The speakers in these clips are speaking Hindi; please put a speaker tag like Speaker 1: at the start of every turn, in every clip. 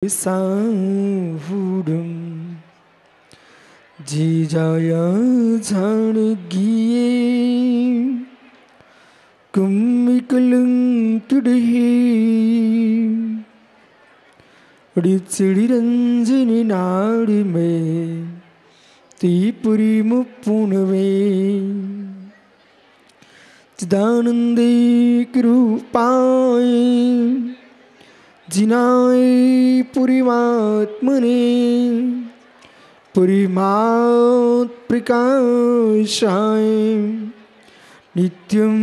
Speaker 1: सावुडुम जिजाया झाणगिये कुम्मिकलुं तुडही रिचिड़िरंजनी नाड़ी में तीपुरी मुपुनवे चिदानंदे कृपाय जिनाय पुरीमात्मने पुरीमात् प्रकाशाय नित्यं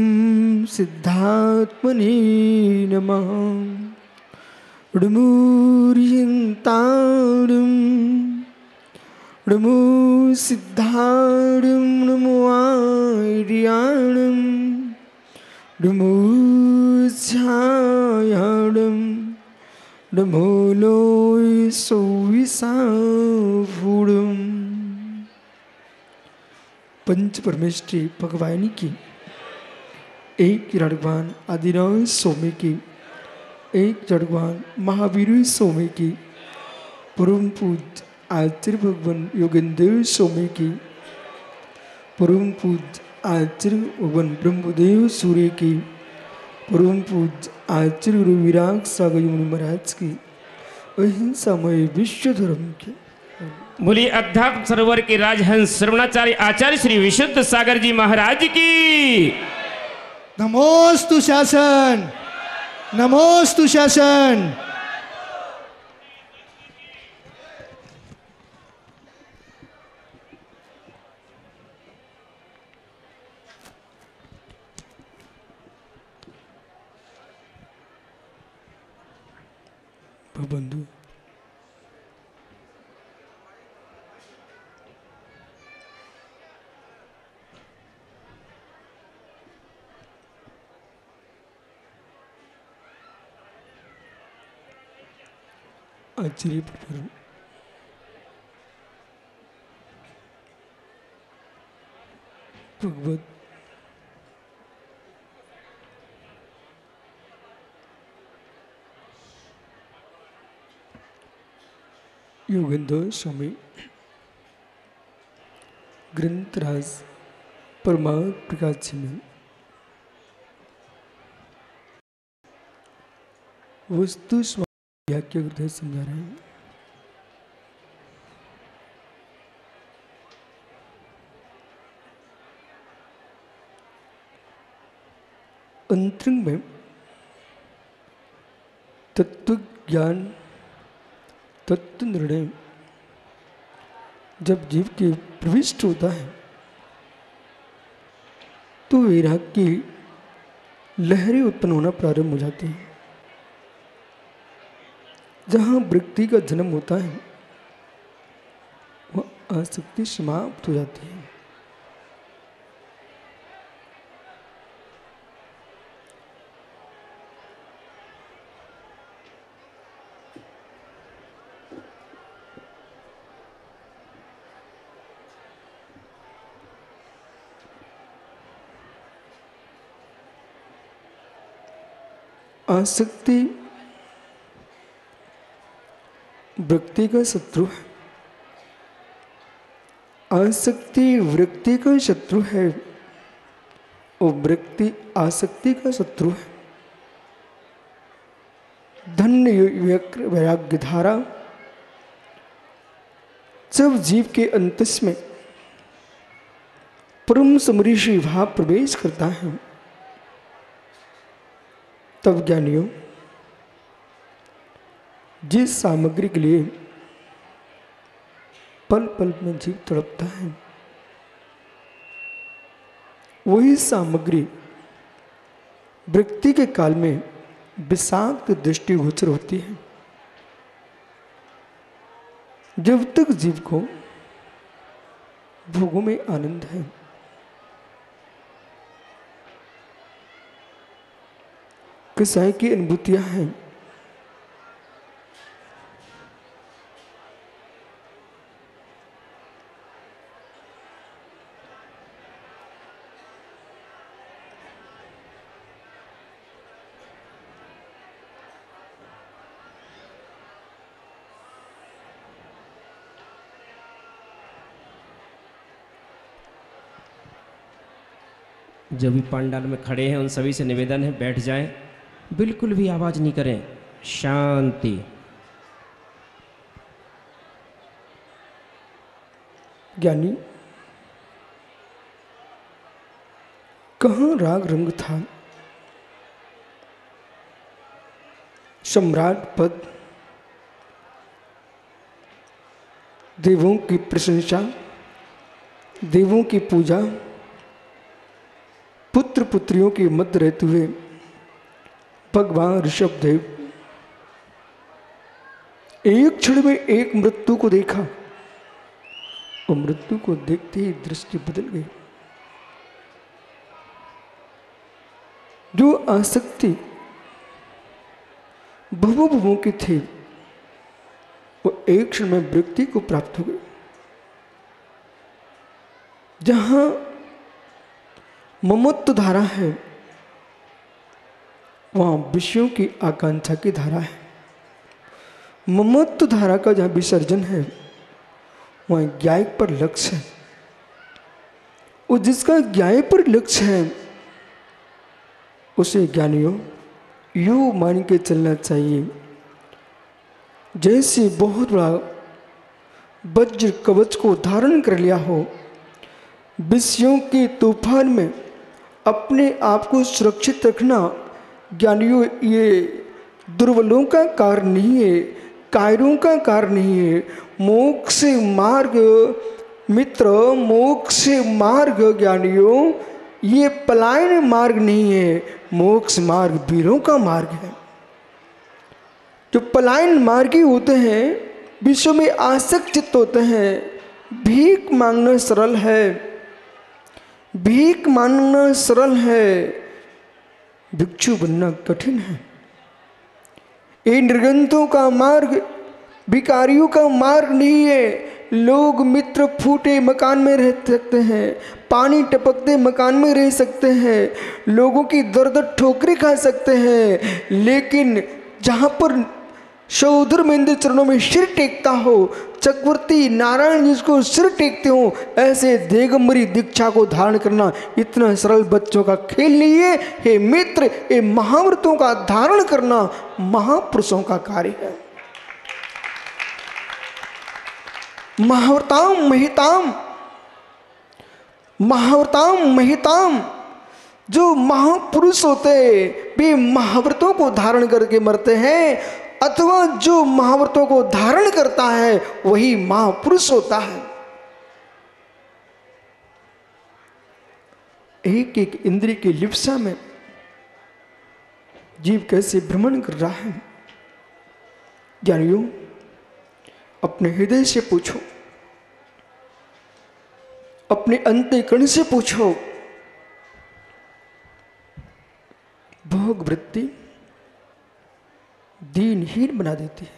Speaker 1: सिद्धात्मने नमः डमुर्यन्ताडं डमु सिद्धाडं नमो आर्याणं डमु छायाडं डमो लोय सोविसावुडं। पंच परमेष्ठी भगवानी की एक जड़वान आदिनाथ स्वामी की एक जड़वान महावीर स्वामी की परम पूज्य आचार्य भगवान योगेंद्र स्वामी की परम पूज्य आचार्य भगवान ब्रह्मदेव सूर्य की परम पूज्य आचार्य गुरु विराग सागर मुनि महाराज की अहिंसामय विश्व धर्म की
Speaker 2: बोलिए अध्यात्म सरोवर के राजहंस श्रवणाचार्य आचार्य श्री विशुद्ध सागर जी महाराज की
Speaker 1: नमोस्तु शासन, नमोस्तु शासन। बंधु आचार्य भगवत योगेंद्र स्वामी ग्रंथराज परमात्म प्रकाश जी में वस्तु व्याख्या करते समझा रहे हैं। अंतरंग में तत्व ज्ञान तत्व निर्णय जब जीव के प्रविष्ट होता है तो वैराग की लहरें उत्पन्न होना प्रारंभ हो जाती हैं। जहाँ वृत्ति का जन्म होता है वह आसक्ति समाप्त हो जाती है। आसक्ति वृत्ति का शत्रु है, आसक्ति वृत्ति का शत्रु है और वृत्ति आसक्ति का शत्रु है। धन्य वैराग्य धारा जब जीव के अंतस में परम समरीषि भाव प्रवेश करता है तब ज्ञानियों जिस सामग्री के लिए पल पल में जीव तड़पता है वही सामग्री वृत्ति के काल में विषाक्त दृष्टिगोचर होती है। जब तक जीव को भोगों में आनंद है कसाई की अनुभूतियां हैं
Speaker 2: जो भी पंडाल में खड़े हैं उन सभी से निवेदन है बैठ जाएं, बिल्कुल भी आवाज नहीं करें, शांति।
Speaker 1: ज्ञानी, कहाँ राग रंग था? सम्राट पद, देवों की प्रशंसा, देवों की पूजा, पुत्र पुत्रियों के मध्य रहते हुए भगवान ऋषभ देव एक क्षण में एक मृत्यु को देखा और मृत्यु को देखते ही दृष्टि बदल गई। जो आसक्ति भवों के थे वो एक क्षण में व्यक्ति को प्राप्त हो गई। जहां ममत्व धारा है वहां विषयों की आकांक्षा की धारा है। ममत्व धारा का जहां विसर्जन है वहां ज्ञाय पर लक्ष्य है, और जिसका ज्ञाय पर लक्ष्य है उसे ज्ञानियों यूं मान के चलना चाहिए जैसे बहुत बड़ा वज्र कवच को धारण कर लिया हो। विषयों के तूफान में अपने आप को सुरक्षित रखना ज्ञानियों ये दुर्बलों का कार्य नहीं है, कायरों का कार्य नहीं है। मोक्ष मार्ग मित्र, मोक्ष मार्ग ज्ञानियों ये पलायन मार्ग नहीं है, मोक्ष मार्ग वीरों का मार्ग है। जो पलायन मार्गी होते हैं विश्व में आसक्त चित्त होते हैं। भीख मांगना सरल है, भीख मांगना सरल है, भिक्षु बनना कठिन है। ये निर्गंथों का मार्ग भिखारियों का मार्ग नहीं है। लोग मित्र फूटे मकान में रह सकते हैं, पानी टपकते मकान में रह सकते हैं, लोगों की दर्द ठोकरें खा सकते हैं, लेकिन जहाँ पर शौधर महेंद्र चरणों में सिर टेकता हो, चक्रवर्ती नारायण जिसको सिर टेकते हो, ऐसे दिगंबरी दीक्षा को धारण करना इतना सरल बच्चों का खेल नहीं है। हे मित्र, ये महाव्रतों का धारण करना महापुरुषों का कार्य है। महाव्रताम महिताम, महाव्रताम महिताम, जो महापुरुष होते वे महाव्रतों को धारण करके मरते हैं, अथवा जो महाव्रतों को धारण करता है वही महापुरुष होता है। एक एक इंद्रिय की लिप्सा में जीव कैसे भ्रमण कर रहा है। ज्ञानियों, अपने हृदय से पूछो, अपने अंतःकरण से पूछो, भोग वृत्ति दीनहीन बना देती है,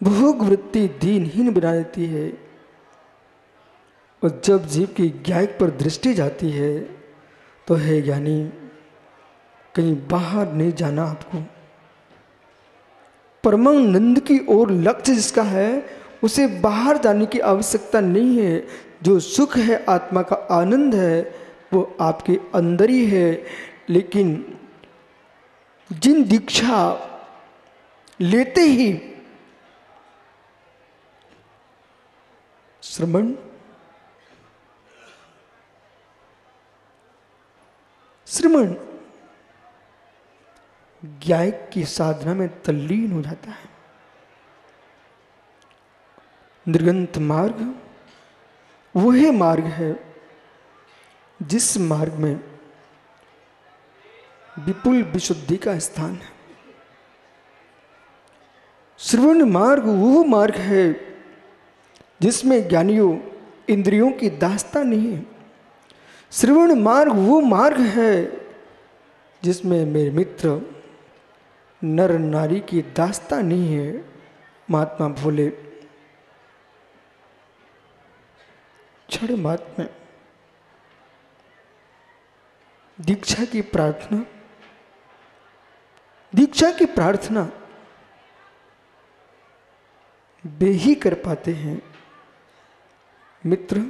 Speaker 1: भोग वृत्ति दीनहीन बना देती है। और जब जीव की ज्ञान पर दृष्टि जाती है तो है ज्ञानी कहीं बाहर नहीं जाना, आपको परमानंद की ओर लक्ष्य जिसका है उसे बाहर जाने की आवश्यकता नहीं है। जो सुख है, आत्मा का आनंद है, वो आपके अंदर ही है। लेकिन जिन दीक्षा लेते ही श्रवण, श्रवण ज्ञान की साधना में तल्लीन हो जाता है। निर्गंथ मार्ग वह मार्ग है जिस मार्ग में विपुल विशुद्धि का स्थान है। श्रवण मार्ग वह मार्ग है जिसमें ज्ञानियों इंद्रियों की दास्ता नहीं है। श्रवण मार्ग वो मार्ग है जिसमें मेरे मित्र नर नारी की दास्ता नहीं है। महात्मा भोले क्षण मात्र में दीक्षा की प्रार्थना, दीक्षा की प्रार्थना वे ही कर पाते हैं। मित्र,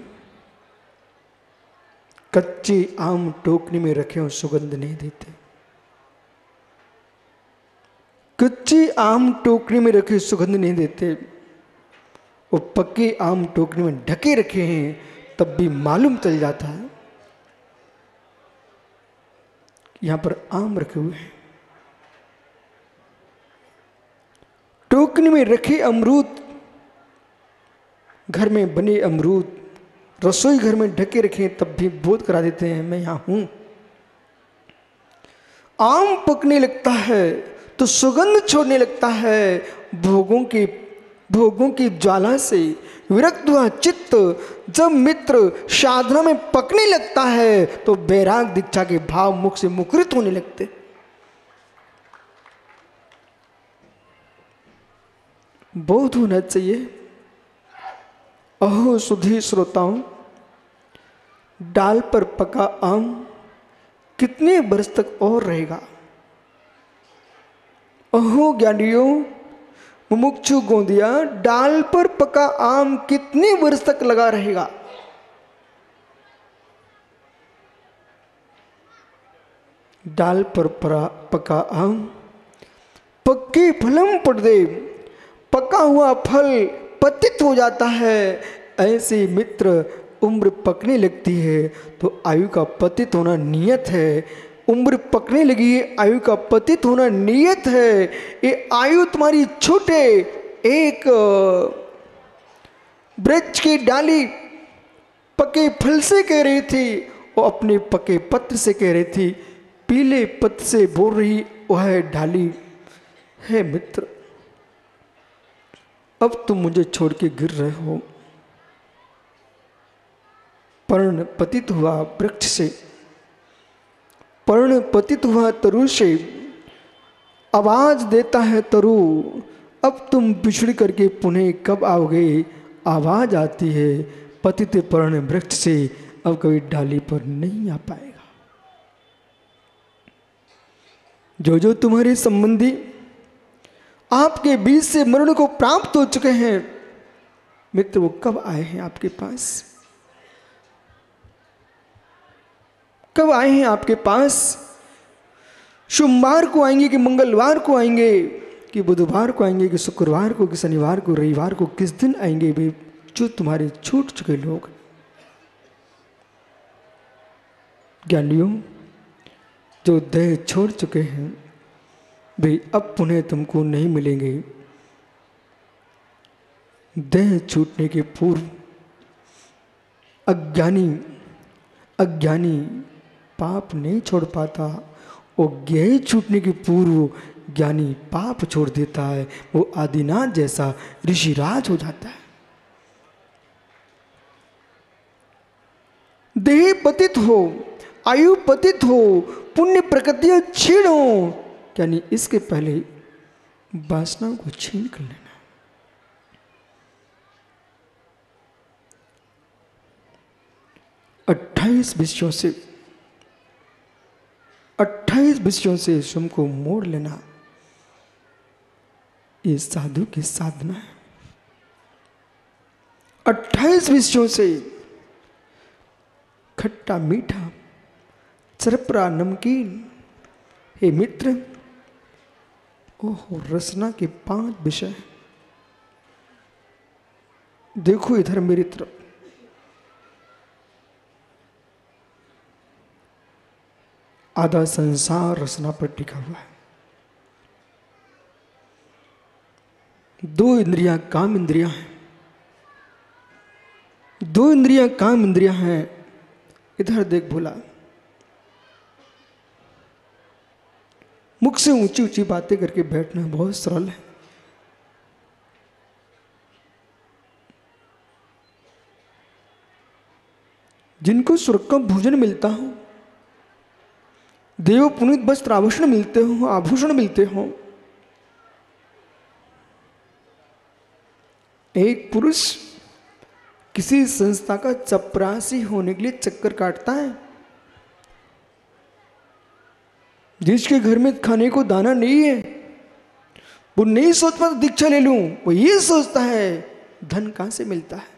Speaker 1: कच्चे आम टोकरी में रखे हो सुगंध नहीं देते। कच्चे आम टोकरी में रखे सुगंध नहीं देते, वो पक्के आम टोकरी में ढके रखे हैं तब भी मालूम चल जाता है यहां पर आम रखे हुए हैं। टोकरी में रखे अमरूद, घर में बने अमरूद रसोई घर में ढके रखे तब भी बोध करा देते हैं मैं यहां हूं। आम पकने लगता है तो सुगंध छोड़ने लगता है, भोगों की ज्वाला से विरक्त हुआ चित्त जब मित्र साधना में पकने लगता है तो बैराग दीक्षा के भाव मुख से मुखरित होने लगते। बोध होना चाहिए। अहो सुधी श्रोताओं, डाल पर पका आम कितने बरस तक और रहेगा। अहो ज्ञानियों, मुमुक्षु गोंदिया, डाल पर पका आम कितने वर्ष तक लगा रहेगा। डाल पर पका आम पक्के फलम पड़दे, पका हुआ फल पतित हो जाता है। ऐसे मित्र उम्र पकने लगती है तो आयु का पतित होना नियत है। उम्र पकने लगी है, आयु का पतित होना नियत है। ये आयु तुम्हारी छोटे एक वृक्ष की डाली पके फल से कह रही थी, वो अपने पके पत्र से कह रही थी, पीले पत्र से बोल रही वह डाली है मित्र अब तुम मुझे छोड़ के गिर रहे हो। पर्ण पतित हुआ वृक्ष से, पर्ण पतित हुआ तरु से आवाज देता है तरु, अब तुम बिछड़ करके पुनः कब आओगे। आवाज आती है पतित पर्ण वृक्ष से, अब कभी डाली पर नहीं आ पाएगा। जो जो तुम्हारे संबंधी आपके बीच से मरण को प्राप्त हो चुके हैं मित्र, वो कब आए हैं आपके पास, कब आए हैं आपके पास। सोमवार को आएंगे कि मंगलवार को आएंगे कि बुधवार को आएंगे कि शुक्रवार को कि शनिवार को रविवार को, किस दिन आएंगे वे जो तुम्हारे छूट चुके लोग। ज्ञानियों, जो देह छोड़ चुके हैं वे अब पुनः तुमको नहीं मिलेंगे। देह छूटने के पूर्व अज्ञानी पाप नहीं छोड़ पाता, और ज्ञेय छूटने के पूर्व ज्ञानी पाप छोड़ देता है। वो आदिनाथ जैसा ऋषिराज हो जाता है। देह पतित हो, आयु पतित हो, पुण्य प्रकृतियां क्षीण हो, यानी इसके पहले वासनाओं को छीन कर लेना। 28 विषयों से स्वयं को मोड़ लेना, ये साधु की साधना है। 28 विषयों से खट्टा मीठा चरपरा नमकीन। हे मित्र, ओहो रसना के 5 विषय। देखो इधर मेरी तरफ, आधा संसार रसना पर टिका हुआ है। 2 इंद्रियां काम इंद्रियां हैं, 2 इंद्रियां काम इंद्रियां हैं। इधर देख भोला, मुख से ऊंची ऊंची बातें करके बैठना बहुत सरल है। जिनको स्वर्ग का भोजन मिलता हो, देव पुनीत वस्त्र आभूषण मिलते हो, आभूषण मिलते हो, एक पुरुष किसी संस्था का चपरासी होने के लिए चक्कर काटता है। जिसके घर में खाने को दाना नहीं है वो नहीं सोचता दीक्षा ले लूं, वो ये सोचता है धन कहां से मिलता है।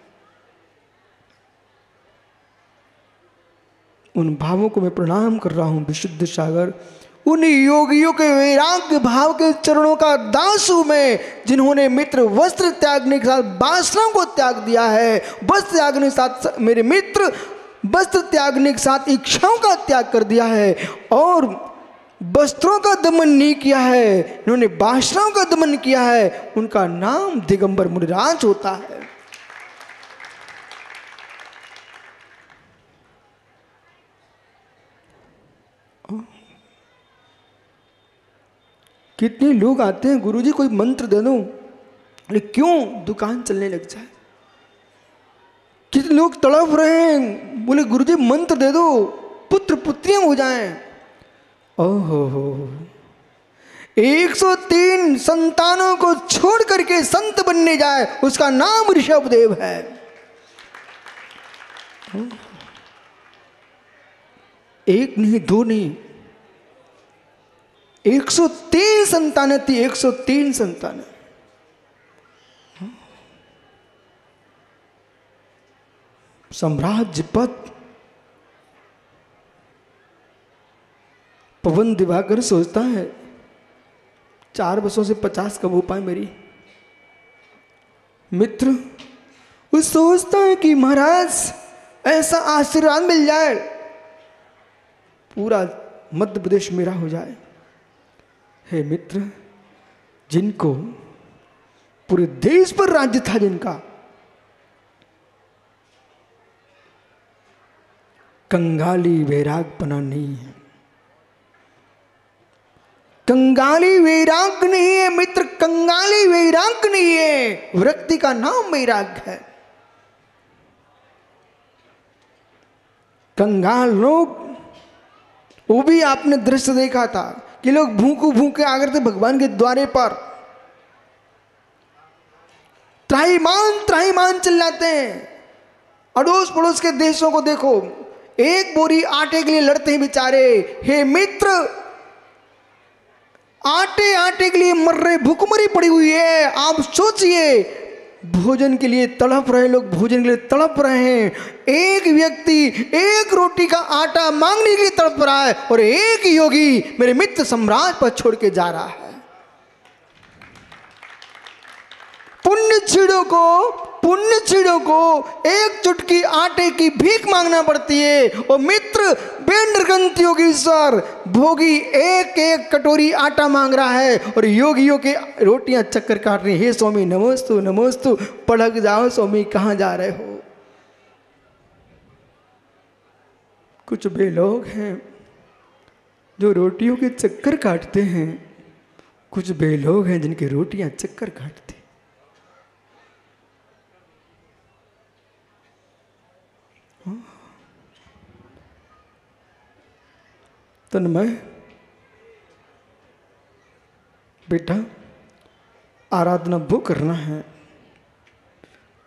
Speaker 1: उन भावों को मैं प्रणाम कर रहा हूँ विशुद्ध सागर। उन योगियों के वैराग्य भाव के चरणों का दास हूं मैं, जिन्होंने मित्र वस्त्र त्यागने के साथ वासनाओं को त्याग दिया है। वस्त्र त्यागने के साथ मेरे मित्र वस्त्र त्यागने के साथ इच्छाओं का त्याग कर दिया है और वस्त्रों का दमन नहीं किया है, इन्होंने वासनाओं का दमन किया है। उनका नाम दिगंबर मुनिराज होता है। कितने लोग आते हैं, गुरुजी कोई मंत्र दे दो, अरे क्यों दुकान चलने लग जाए। कितने लोग तड़प रहे हैं, बोले गुरुजी मंत्र दे दो, पुत्र पुत्रियां हो जाएं। ओहो हो, 103 संतानों को छोड़ करके संत बनने जाए, उसका नाम ऋषभदेव है। एक नहीं, दो नहीं, 103 संतानें थी, 103 संतानें। सम्राज्य पद। पवन दिवाकर सोचता है 4 वर्षों से 50 कब हो पाए मेरी। मित्र वो सोचता है कि महाराज ऐसा आशीर्वाद मिल जाए, पूरा मध्य प्रदेश मेरा हो जाए। हे मित्र, जिनको पूरे देश पर राज्य था, जिनका कंगाली वैरागपना नहीं है, कंगाली वैराग नहीं है मित्र, कंगाली वैराग नहीं है, व्यक्ति का नाम वैराग है। कंगाल लोग, वो भी आपने दृश्य देखा था कि लोग भूखे भूखे आ गए थे भगवान के द्वारे पर, त्राहिमाम त्राहिमाम चिल्लाते हैं। अड़ोस पड़ोस के देशों को देखो, एक बोरी आटे के लिए लड़ते हैं बेचारे। हे मित्र, आटे आटे के लिए मर रहे, भूखमरी पड़ी हुई है। आप सोचिए, भोजन के लिए तड़प रहे लोग, भोजन के लिए तड़प रहे हैं। एक व्यक्ति एक रोटी का आटा मांगने के लिए तड़प रहा है और एक योगी मेरे मित्र सम्राट पर छोड़ के जा रहा है। पुण्य चीड़ों को एक चुटकी आटे की भीख मांगना पड़ती है और मित्र बेंडरगंत योगीश्वर भोगी एक एक कटोरी आटा मांग रहा है और योगियों के रोटियां चक्कर काट रही। हे स्वामी नमोस्तु नमोस्तु, पढ़क जाओ स्वामी, कहाँ जा रहे हो। कुछ बे लोग हैं जो रोटियों के चक्कर काटते हैं, कुछ बे लोग हैं जिनकी रोटियां चक्कर काटती। तन्मय बेटा, आराधना वो करना है,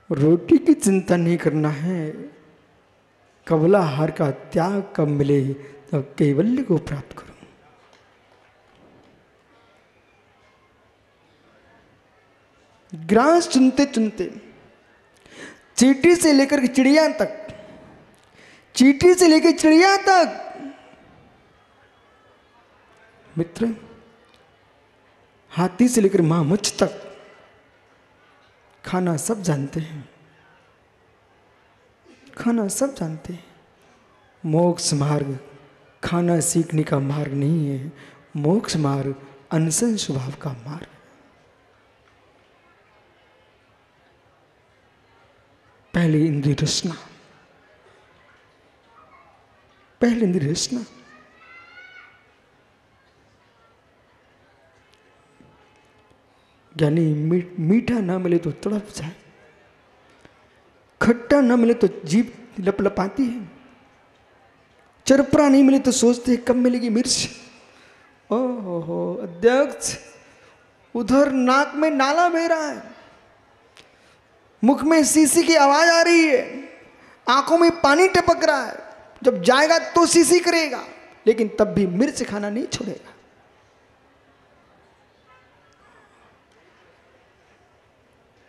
Speaker 1: रोटी की चिंता नहीं करना है। कबला हार का त्याग कब मिले तब कैवल्य को प्राप्त करो। ग्रास चुनते चुनते, चींटी से लेकर चिड़िया तक, चींटी से लेकर चिड़िया तक, मित्र हाथी से लेकर महामुच तक खाना सब जानते हैं, खाना सब जानते हैं। मोक्ष मार्ग खाना सीखने का मार्ग नहीं है, मोक्ष मार्ग अनशन स्वभाव का मार्ग। पहले इंद्रिय रचना, पहले इंद्रिय रचना। यानी मीठा ना मिले तो तड़प जाए, खट्टा ना मिले तो जीभ लपलपाती है, चरपरा नहीं मिले तो सोचते हैं कब मिलेगी मिर्च। ओहो अध्यक्ष, उधर नाक में नाला बह रहा है, मुख में सीसी की आवाज आ रही है, आंखों में पानी टपक रहा है। जब जाएगा तो सीसी करेगा, लेकिन तब भी मिर्च खाना नहीं छोड़ेगा।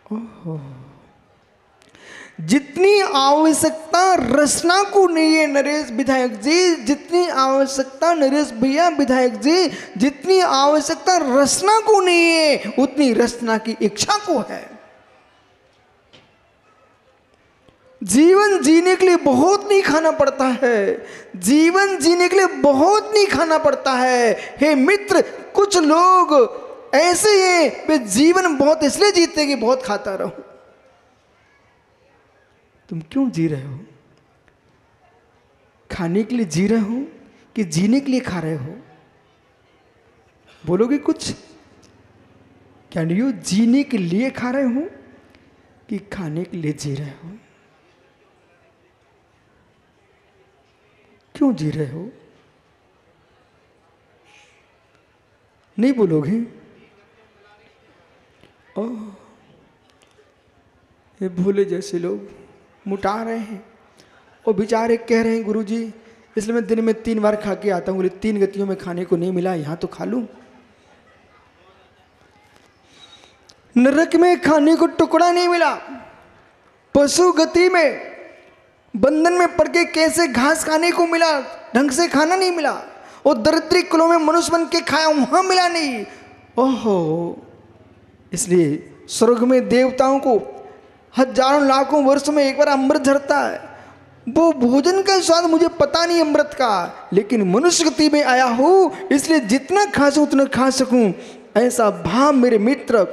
Speaker 1: ओहो, जितनी आवश्यकता रचना को नहीं है नरेश विधायक जी, जितनी आवश्यकता नरेश भैया विधायक जी, जितनी आवश्यकता रचना को नहीं है उतनी रचना की इच्छा को है। जीवन जीने के लिए बहुत नहीं खाना पड़ता है, जीवन जीने के लिए बहुत नहीं खाना पड़ता है। हे मित्र, कुछ लोग ऐसे हैं वे जीवन बहुत इसलिए जीते कि बहुत खाता रहो। तुम क्यों जी रहे हो? खाने के लिए जी रहे हो कि जीने के लिए खा रहे हो? बोलोगे कुछ? क्या नहीं, जीने के लिए खा रहे हो कि खाने के लिए जी रहे हो? क्यों जी रहे हो? नहीं बोलोगे? ओह, ये भोले जैसे लोग मुटा रहे हैं और बेचारे कह रहे हैं गुरुजी इसलिए मैं दिन में 3 बार खा के आता हूँ, बोले 3 गतियों में खाने को नहीं मिला, यहाँ तो खा लूं। नरक में खाने को टुकड़ा नहीं मिला, पशु गति में बंधन में पड़ के कैसे घास खाने को मिला, ढंग से खाना नहीं मिला, और दरिद्री कुलों में मनुष्य बन के खाया वहां मिला नहीं। ओहो, इसलिए स्वर्ग में देवताओं को हजारों लाखों वर्ष में एक बार अमृत झरता है। वो भोजन का स्वाद मुझे पता नहीं अमृत का, लेकिन मनुष्य गति में आया हूं इसलिए जितना खा सकूं उतना खा सकूं। ऐसा भाव मेरे मित्र,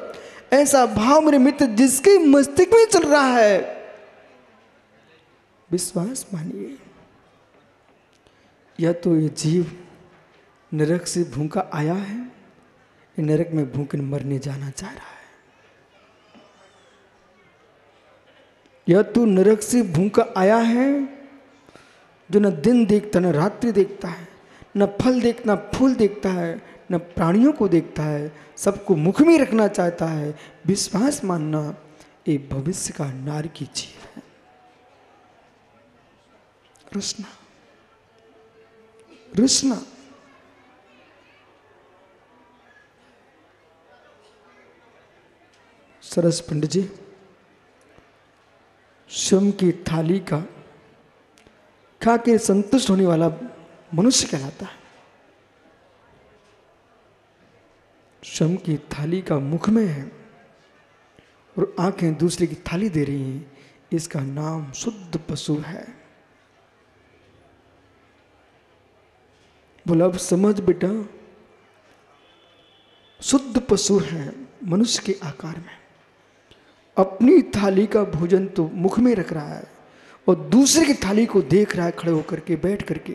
Speaker 1: ऐसा भाव मेरे मित्र जिसके मस्तिष्क में चल रहा है, विश्वास मानिए। या तो ये जीव नरक से भूखा आया है, ये नरक में भूखे मरने जाना चाह रहा है। या तो नरक से भूखा आया है जो न दिन देखता न रात्रि देखता है, न फल देखता फूल देखता है, न प्राणियों को देखता है, सबको मुख में रखना चाहता है। विश्वास मानना ये भविष्य का नार की जीव है। रचना रचना सरस पंडित जी, स्वयं की थाली का खा के संतुष्ट होने वाला मनुष्य कहलाता है। स्वयं की थाली का मुख में है और आंखें दूसरे की थाली दे रही हैं, इसका नाम शुद्ध पशु है। बोला अब समझ बेटा, शुद्ध पशु है मनुष्य के आकार में, अपनी थाली का भोजन तो मुख में रख रहा है और दूसरे की थाली को देख रहा है खड़े होकर के, बैठ करके,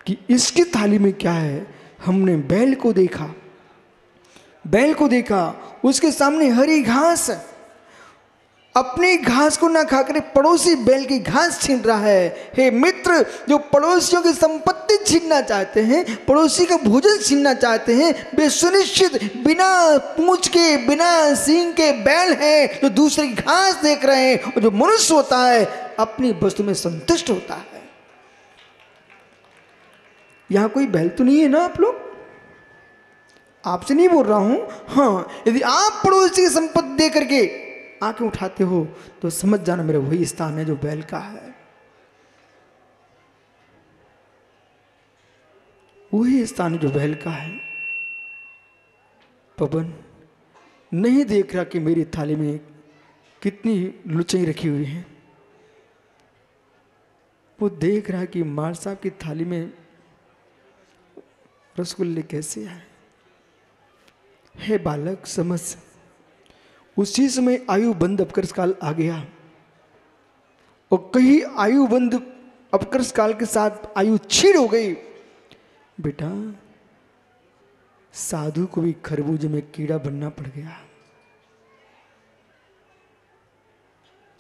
Speaker 1: कि इसकी थाली में क्या है। हमने बैल को देखा, बैल को देखा, उसके सामने हरी घास, अपनी घास को ना खाकर पड़ोसी बैल की घास छीन रहा है। हे मित्र, जो पड़ोसियों की संपत्ति छीनना चाहते हैं, पड़ोसी का भोजन छीनना चाहते हैं, वे सुनिश्चित बिना पूंछ के, बिना सींग के बैल हैं जो दूसरे की घास देख रहे हैं। और जो मनुष्य होता है अपनी वस्तु में संतुष्ट होता है। यहां कोई बैल तो नहीं है ना आप लोग? आपसे नहीं बोल रहा हूं। हाँ, यदि आप पड़ोसी की संपत्ति दे करके आंखें उठाते हो तो समझ जाना मेरा वही स्थान है जो बैल का है, वही स्थान जो बैल का है। पवन नहीं देख रहा कि मेरी थाली में कितनी लुचाई रखी हुई है, वो देख रहा कि मार साहब की थाली में रसगुल्ले कैसे आए। हे बालक समझ, उसी समय आयु बंद अपकर्ष काल आ गया और कहीं आयु बंद अपकर्ष काल के साथ आयु छीड़ हो गई। बेटा, साधु को भी खरबूजे में कीड़ा बनना पड़ गया।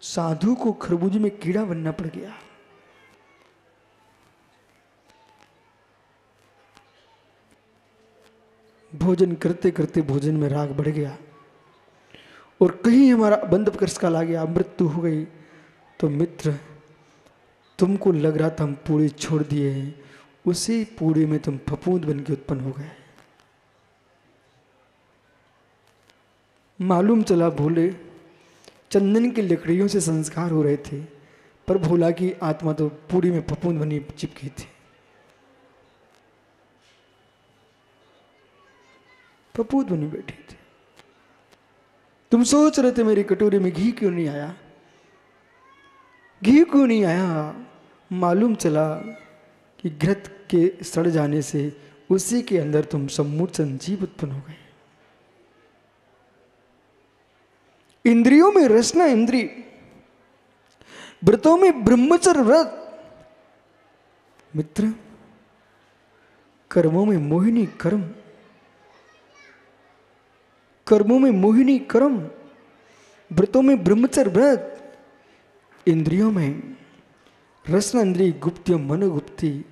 Speaker 1: साधु को खरबूजे में कीड़ा बनना पड़ गया। भोजन करते करते भोजन में राग बढ़ गया और कहीं हमारा बंद अपकर्ष काल आ गया, मृत्यु हो गई। तो मित्र, तुमको लग रहा था हम पूड़ी छोड़ दिए हैं, उसी पूड़ी में तुम फफूंद बन के उत्पन्न हो गए। मालूम चला भोले चंदन की लकड़ियों से संस्कार हो रहे थे, पर भोला की आत्मा तो पूरी में फफूंद बनी चिपकी थी। फफूंद बनी बैठी थी। तुम सोच रहे थे मेरी कटोरी में घी क्यों नहीं आया, घी क्यों नहीं आया। मालूम चला कि घृत के सड़ जाने से उसी के अंदर तुम सम्मूढ़ संजीव उत्पन्न हो गए। इंद्रियों में रसना इंद्री, व्रतों में ब्रह्मचर्य व्रत, मित्र कर्मों में मोहिनी कर्म, कर्मों में मोहिनी कर्म, व्रतों में ब्रह्मचर्य व्रत, इंद्रियों में रसना इंद्री, गुप्तियों मनोगुप्ती।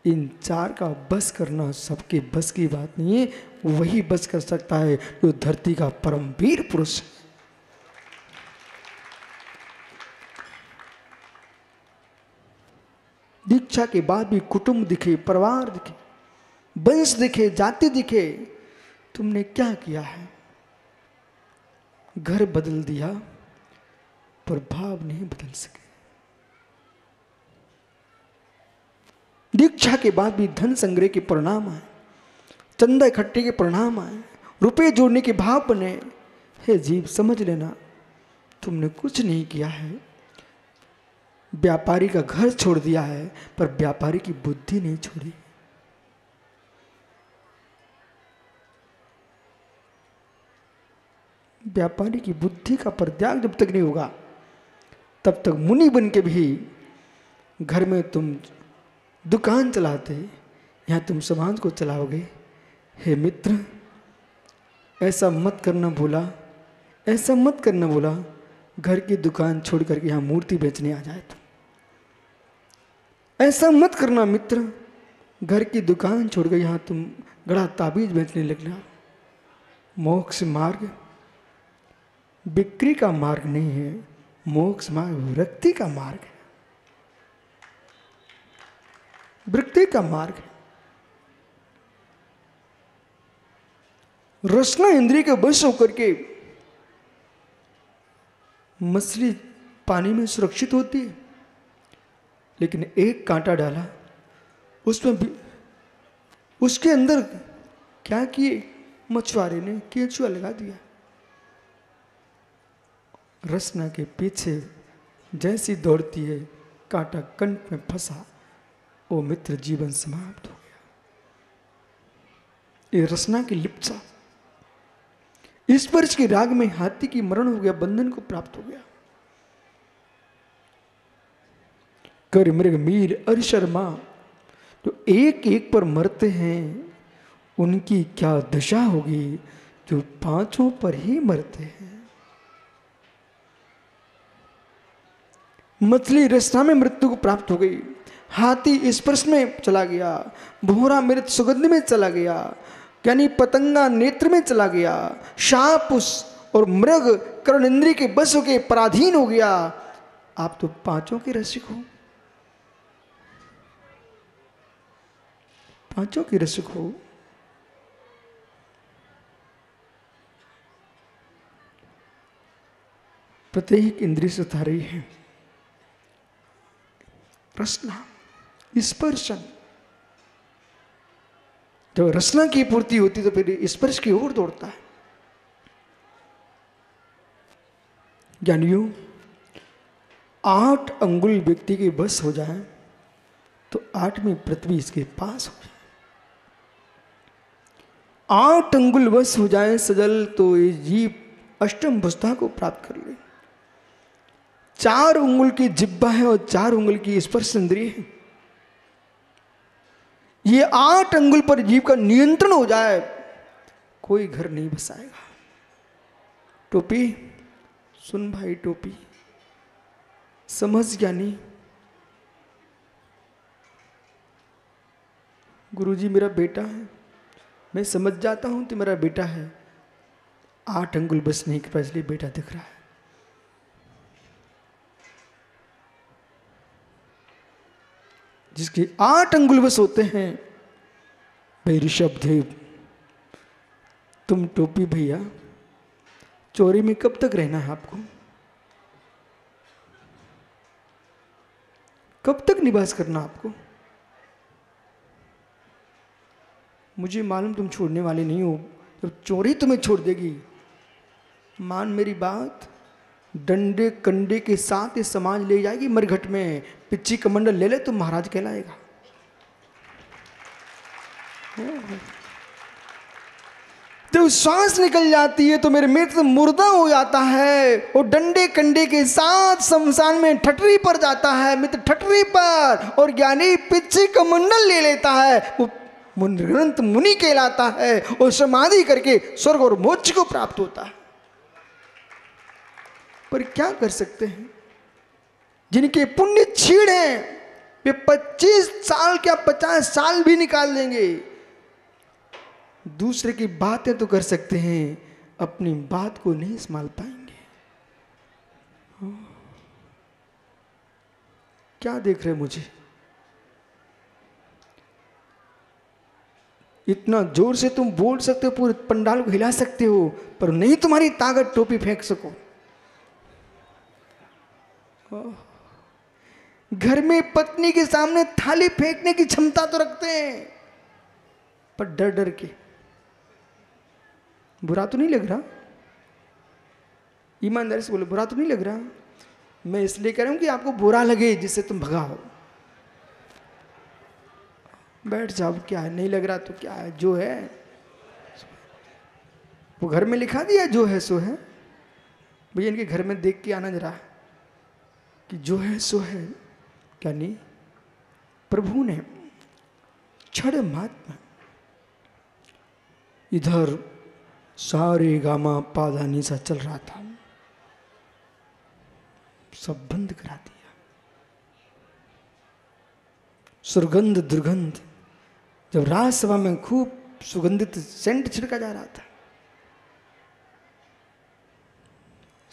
Speaker 1: इन चार का बस करना सबके बस की बात नहीं है। वही बस कर सकता है जो धरती का परम वीर पुरुष है। दीक्षा के बाद भी कुटुंब दिखे, परिवार दिखे, वंश दिखे, जाति दिखे, तुमने क्या किया है। घर बदल दिया पर भाव नहीं बदल सके। दीक्षा के बाद भी धन संग्रह के परिणाम आए, चंदा इकट्ठे के परिणाम आए, रुपए जोड़ने के भाव बने। हे जीव समझ लेना, तुमने कुछ नहीं किया है। व्यापारी का घर छोड़ दिया है, पर व्यापारी की बुद्धि नहीं छोड़ी। व्यापारी की बुद्धि का परित्याग जब तक नहीं होगा, तब तक मुनि बन के भी घर में तुम दुकान चलाते, यहाँ तुम समाज को चलाओगे। हे मित्र, ऐसा मत करना बोला, ऐसा मत करना बोला। घर की दुकान छोड़ करके यहाँ मूर्ति बेचने आ जाए तुम। ऐसा मत करना मित्र, घर की दुकान छोड़ कर यहाँ तुम गड़ा ताबीज बेचने लगना। मोक्ष मार्ग बिक्री का मार्ग नहीं है, मोक्ष मार्ग विरक्ति का मार्ग है, विरक्ति का मार्ग है। रसना इंद्रिय के वश होकर के मछली पानी में सुरक्षित होती है, लेकिन एक कांटा डाला उसमें भी, उसके अंदर क्या किए मछुआरे ने, केंचुआ लगा दिया। रसना के पीछे जैसी दौड़ती है, कांटा कंठ में फंसा, वो मित्र जीवन समाप्त हो गया। ये रसना की लिप्सा, स्पर्श के राग में हाथी की मरण हो गया, बंधन को प्राप्त हो गया। कर मृग मीर अरिशर्मा, जो एक एक पर मरते हैं, उनकी क्या दशा होगी जो पांचों पर ही मरते हैं। मछली रसना में मृत्यु को प्राप्त हो गई, हाथी स्पर्श में चला गया, भोरा मृत सुगंध में चला गया, यानी पतंगा नेत्र में चला गया, सांप और मृग कर्ण इंद्रिय के बस के पराधीन हो गया। आप तो पांचों के रसिक हो, पांचों के रसिक हो। प्रत्येक इंद्रिय से उतारी है रसना, स्पर्शन। जब रसना की पूर्ति होती तो फिर स्पर्श की ओर दौड़ता है। ज्ञानियों, 8 अंगुल व्यक्ति के बस हो जाए तो 8वीं पृथ्वी इसके पास हो जाए। 8 अंगुल बस हो जाए सजल तो ये जीव अष्टम भुजता को प्राप्त कर ले। 4 उंगुल की जिब्बा है और 4 उंगुल की स्पर्श इंद्रिय है। ये 8 अंगुल पर जीव का नियंत्रण हो जाए, कोई घर नहीं बसाएगा। टोपी सुन भाई, टोपी समझ ज्ञानी। गुरुजी मेरा बेटा है, मैं समझ जाता हूं कि मेरा बेटा है। 8 अंगुल बस नहीं कर, इसलिए बेटा दिख रहा है। जिसके 8 अंगुल बस होते हैं, भाई ऋषभ देव, तुम टोपी भैया, चोरी में कब तक रहना है आपको? कब तक निवास करना आपको? मुझे मालूम तुम छोड़ने वाले नहीं हो। जब चोरी तुम्हें छोड़ देगी, मान मेरी बात, डंडे कंडे के साथ ये समाज ले जाएगी मरघट में। पिच्ची कमंडल ले ले तो महाराज कहलाएगा। तो सांस निकल जाती है तो मेरे मित्र मुर्दा हो जाता है। और डंडे कंडे के साथ शमशान में ठटरी पर जाता है, मित्र ठटरी पर। और ज्ञानी पिच्ची कमंडल ले लेता है, वो ग्रंथ मुनि कहलाता है और समाधि करके स्वर्ग और मोक्ष को प्राप्त होता है। पर क्या कर सकते हैं? जिनके पुण्य क्षीण हैं वे 25 साल क्या 50 साल भी निकाल देंगे। दूसरे की बातें तो कर सकते हैं, अपनी बात को नहीं संभाल पाएंगे। क्या देख रहे मुझे? इतना जोर से तुम बोल सकते हो, पूरे पंडाल को हिला सकते हो, पर नहीं तुम्हारी ताकत टोपी फेंक सको। घर में पत्नी के सामने थाली फेंकने की क्षमता तो रखते हैं, पर डर डर के। बुरा तो नहीं लग रहा? ईमानदारी से बोलो, बुरा तो नहीं लग रहा? मैं इसलिए कह रहा हूं कि आपको बुरा लगे, जिससे तुम भगाओ। बैठ जाओ, क्या है? नहीं लग रहा तो क्या है, जो है वो घर में लिखा दिया, जो है सो है। भैया इनके घर में देख के आना जरा कि जो है सो है। क्या नहीं, प्रभु ने क्षण मात्मा इधर सारे गामा पादानी सा चल रहा था, सब बंद करा दिया। सुगंध दुर्गंध, जब राजसभा में खूब सुगंधित सेंट छिड़का जा रहा था,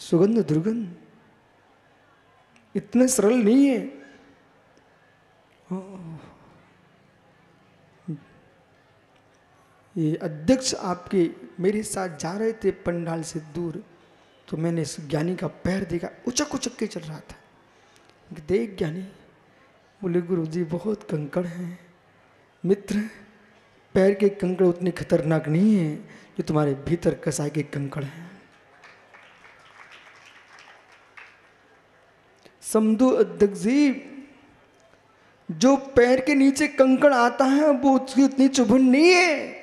Speaker 1: सुगंध दुर्गंध इतने सरल नहीं है। ये अध्यक्ष आपके मेरे साथ जा रहे थे पंडाल से दूर, तो मैंने इस ज्ञानी का पैर देखा, उचक उचक के चल रहा था। देख ज्ञानी, बोले गुरुजी बहुत कंकड़ हैं। मित्र, पैर के कंकड़ उतने खतरनाक नहीं हैं जो तुम्हारे भीतर कसाई के कंकड़ हैं। समझो अध्यक्ष जी, जो पैर के नीचे कंकड़ आता है वो उसकी उतनी चुभन नहीं है।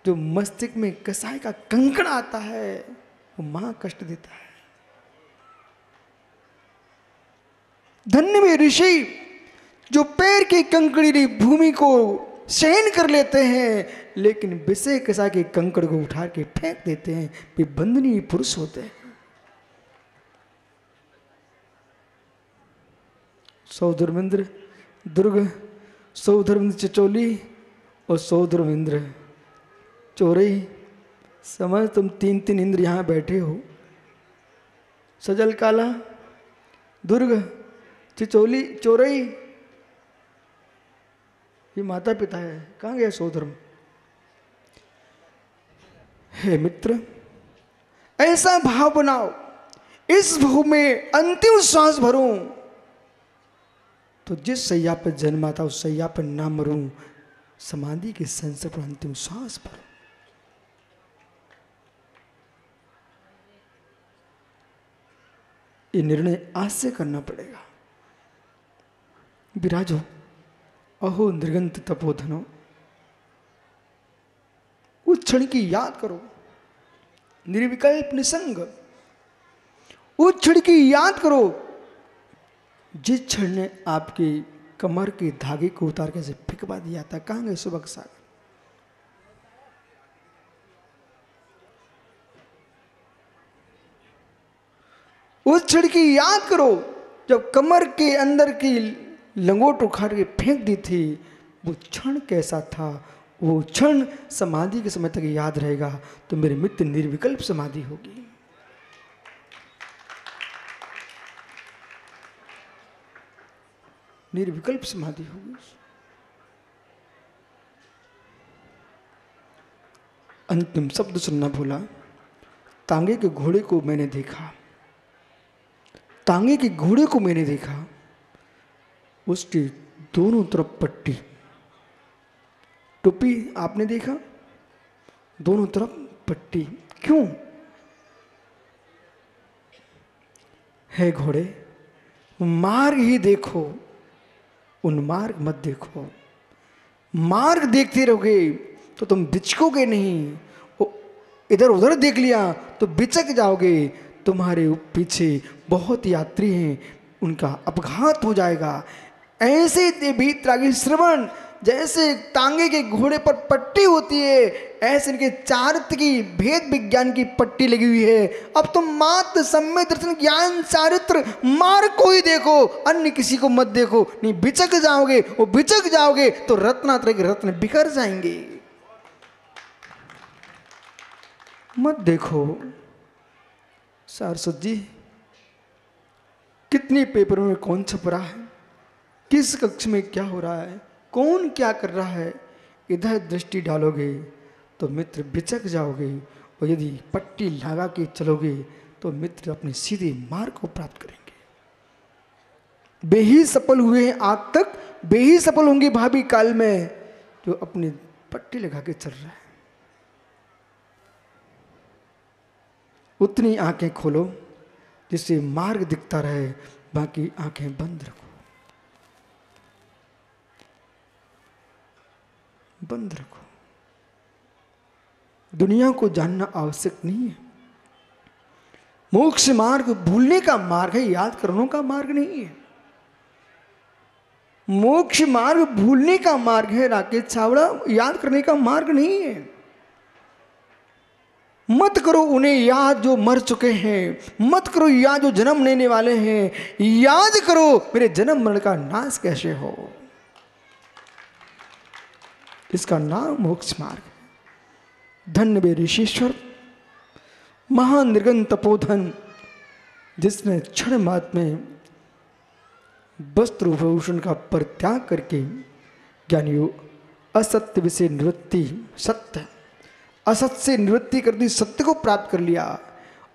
Speaker 1: जो मस्तिष्क में कसाई का कंकड़ आता है वो महा कष्ट देता है। धन्य में ऋषि जो पैर की कंकड़ी भूमि को सहन कर लेते हैं, लेकिन विषय कसाई के कंकड़ को उठा के फेंक देते हैं, वे बंदनीय पुरुष होते हैं। सौधर्मेंद्र दुर्ग, सौधर्मेंद्र चिचोली और सौधर्मेंद्र चोरई, समझ तुम 3 इंद्र यहां बैठे हो। सजल काला, दुर्ग, चिचोली, चोरई, ये माता पिता है। कहां गया सौधर्म? हे मित्र, ऐसा भाव बनाओ, इस भाव में अंतिम श्वास भरूं तो जिस सैया पर जन्मा था उस सैया पर ना मरूं, समाधि के संसर पर अंतिम श्वास भरूं। ये निर्णय आज से करना पड़ेगा। विराजो, अहो निर्गंत तपोधनो, उस क्षण की याद करो, निर्विकल्प निसंग। उस क्षण की याद करो जिस क्षण ने आपकी कमर के धागे को उतार के फेंकवा दिया था। कहां गए सुबह सागर? उस क्षण की याद करो जब कमर के अंदर की लंगोट उखाड़ के फेंक दी थी। वो क्षण कैसा था? वो क्षण समाधि के समय तक याद रहेगा तो मेरे मित्र निर्विकल्प समाधि होगी। निर्विकल्प समाधि होगी। अंतिम शब्द सुनना भूला। तांगे के घोड़े को मैंने देखा, तांगे के घोड़े को मैंने देखा। उसकी दोनों तरफ पट्टी। टोपी आपने देखा, दोनों तरफ पट्टी। क्यों है घोड़े? मार्ग ही देखो, उन्मार्ग मत देखो। मार्ग देखते रहोगे तो तुम बिचकोगे नहीं, इधर उधर देख लिया तो बिचक जाओगे। तुम्हारे पीछे बहुत यात्री हैं, उनका अपघात हो जाएगा। ऐसे वीतरागी श्रवण, जैसे तांगे के घोड़े पर पट्टी होती है, ऐसे इनके चारित्र की भेद विज्ञान की पट्टी लगी हुई है। अब तुम मात्र सम्यक दर्शन ज्ञान चारित्र मार्ग को ही देखो, अन्य किसी को मत देखो, नहीं बिचक जाओगे। वो बिचक जाओगे तो रत्नात्रय के रत्न बिखर जाएंगे। मत देखो। सारस्वत जी, कितने पेपरों में कौन छप रहा है, किस कक्ष में क्या हो रहा है, कौन क्या कर रहा है, इधर दृष्टि डालोगे तो मित्र बिचक जाओगे, और यदि पट्टी लगा के चलोगे तो मित्र अपने सीधे मार्ग को प्राप्त करेंगे। बेही सफल हुए हैं आज तक, बेही सफल होंगे भावी काल में, जो अपनी पट्टी लगा के चल रहा है। उतनी आंखें खोलो जिससे मार्ग दिखता रहे, बाकी आंखें बंद रखो, बंद रखो। दुनिया को जानना आवश्यक नहीं है। मोक्ष मार्ग भूलने का मार्ग है, याद करने का मार्ग नहीं है। मोक्ष मार्ग भूलने का मार्ग है राकेश छावड़ा, याद करने का मार्ग नहीं है। मत करो उन्हें याद जो मर चुके हैं, मत करो याद जो जन्म लेने वाले हैं, याद करो मेरे जन्म मरण का नाश कैसे हो। इसका नाम मोक्ष मार्ग है। धन्य वे ऋषिश्वर, महान निर्गन तपोधन, जिसने क्षण मात्र में वस्त्र भूषण का परित्याग करके ज्ञानियों असत्य विषय निवृत्ति, सत्य असत से निवृत्ति कर दी, सत्य को प्राप्त कर लिया,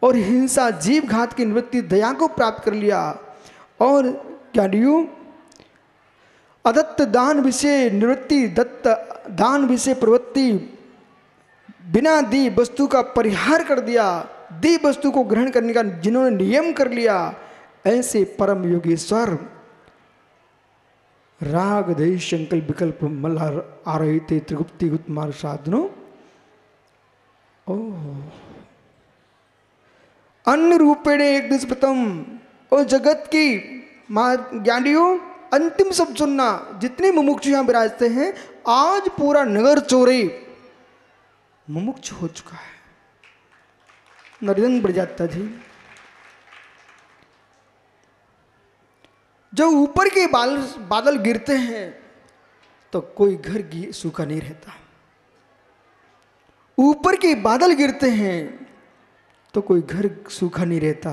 Speaker 1: और हिंसा जीव घात की निवृत्ति दया को प्राप्त कर लिया, और ज्ञानियों अदत्त दान विषय निवृत्ति, दत्त दान विषय प्रवृत्ति, बिना दी वस्तु का परिहार कर दिया, दी वस्तु को ग्रहण करने का जिन्होंने नियम कर लिया, ऐसे परम योगेश्वर राग देश संकल्प विकल्प मल्हार आ रहे थे त्रिगुप्ति गुप्त मार्ग साधनों। अन्य रूपेण एक दिश प्रथम, और जगत की ज्ञानियों अंतिम सब सुनना, जितने मुमुक्षु यहां विराजते हैं, आज पूरा नगर चोरी मुमुक्षु हो चुका है। नरेंद्र प्रजाता जी, जब ऊपर के बादल गिरते हैं तो कोई घर सूखा नहीं रहता। ऊपर के बादल गिरते हैं तो कोई घर सूखा नहीं रहता।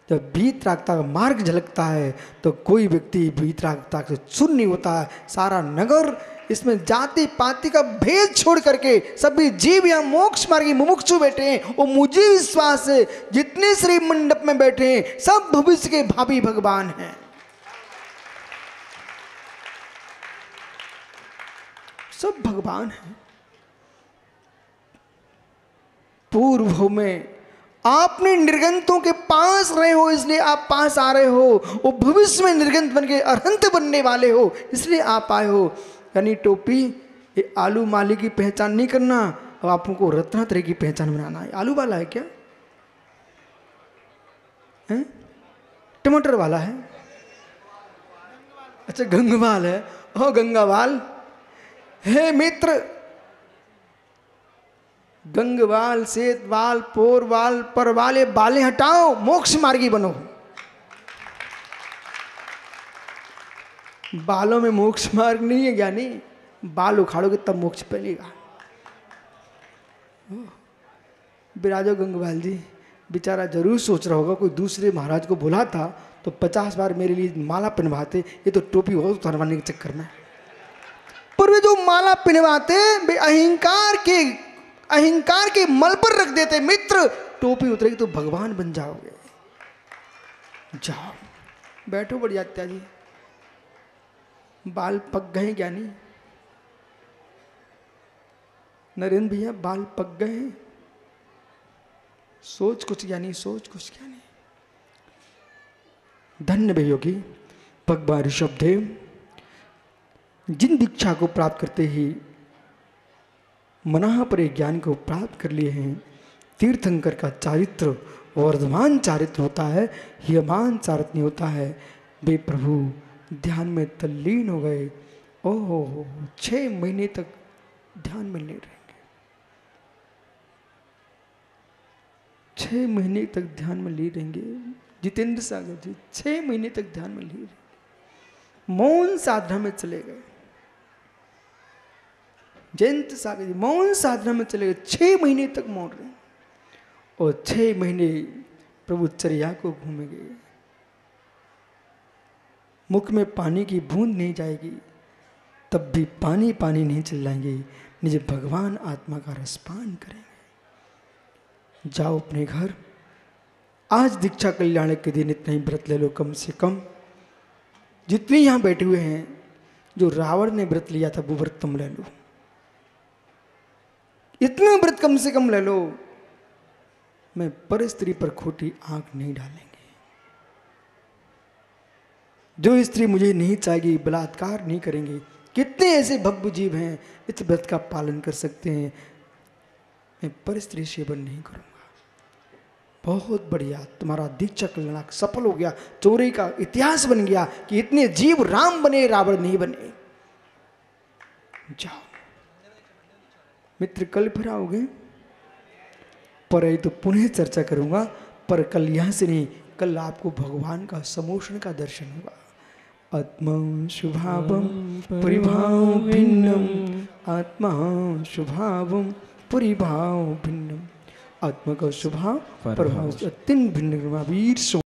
Speaker 1: जब वीतरागता का मार्ग झलकता है तो कोई व्यक्ति वीतरागता से सुन नहीं होता है। सारा नगर, इसमें जाति पाति का भेद छोड़ करके सभी जीव यहाँ मोक्ष मार्गी मुमुक्षु बैठे हैं। और मुझे विश्वास है जितने श्री मंडप में बैठे हैं सब भविष्य के भावी भगवान हैं, सब भगवान हैं। पूर्व में आपने निर्गंतों के पास रहे हो इसलिए आप पास आ रहे हो, और भविष्य में निर्गंत बन के अरहंत बनने वाले हो इसलिए आप आए हो। यानी टोपी ये आलू माली की पहचान नहीं करना, अब आपको रत्नात्रय की पहचान बनाना है। आलू वाला है क्या है? टमाटर वाला है? अच्छा गंगवाल है। ओ गंगावाल, हे मित्र, गंगवाल सेतवाल पोरवाल परवाले बालें हटाओ, मोक्ष मार्गी बनो। बालों में मोक्ष मार्ग नहीं है ज्ञानी, बाल उखाड़ोगे तब मोक्ष पहलेगा। बिराजो गंगवाल जी बेचारा जरूर सोच रहा होगा कोई दूसरे महाराज को बुला था तो 50 बार मेरे लिए माला पहनवाते, ये तो टोपी हो उतारवाने के चक्कर में। पर वे जो माला पहनवाते वे अहंकार के मल पर रख देते। मित्र टोपी उतरेगी तो भगवान बन जाओगे। जाओ बैठो बढ़िया जी। बाल पक गए क्या नहीं? नरेंद्र भैया बाल पक गए हैं? सोच कुछ क्या नहीं, सोच कुछ क्या नहीं। धन्य भैया की भगवान ऋषभदेव जिन दीक्षा को प्राप्त करते ही मना पर ज्ञान को प्राप्त कर लिए हैं, तीर्थंकर का चारित्र वर्धमान चारित्र होता है, ह्रियमान चारित्र नहीं होता है। वे प्रभु ध्यान में तल्लीन हो गए। ओहो 6 महीने तक ध्यान में ले रहेंगे, 6 महीने तक ध्यान में ले रहेंगे। जितेंद्र सागर जी 6 महीने तक ध्यान में ले रहेंगे, मौन साधना में चले गए। जयंत सागर जी मौन साधना में चले गए, 6 महीने तक मौन रहे और 6 महीने प्रभु चर्या को घूमेंगे। मुख में पानी की बूंद नहीं जाएगी, तब भी पानी पानी नहीं चिल्लाएंगे, निज भगवान आत्मा का रसपान करेंगे। जाओ अपने घर, आज दीक्षा कल्याण के दिन इतना ही व्रत ले लो कम से कम। जितने यहां बैठे हुए हैं, जो रावण ने व्रत लिया था वो व्रत तुम ले लो, इतना व्रत कम से कम ले लो। मैं पर स्त्री पर खोटी आंख नहीं डालेंगे। जो स्त्री मुझे नहीं चाहेगी बलात्कार नहीं करेंगे। कितने ऐसे भव्य जीव हैं इस व्रत का पालन कर सकते हैं। मैं पर स्त्री सेवन नहीं करूंगा। बहुत बढ़िया, तुम्हारा दीक्षा कल्याण सफल हो गया। चोरी का इतिहास बन गया कि इतने जीव राम बने, रावण नहीं बने। जाओ मित्र, कल फिर आओगे पर ये तो पुनः चर्चा करूंगा, पर कल यहां से नहीं, कल आपको भगवान का समोषण का दर्शन होगा। आत्मा शुभावम परिभाव भिन्नम, आत्मा शुभावम परिभाव भिन्नम। आत्मा का स्वभाव प्रभाव अत्यंत भिन्न वीर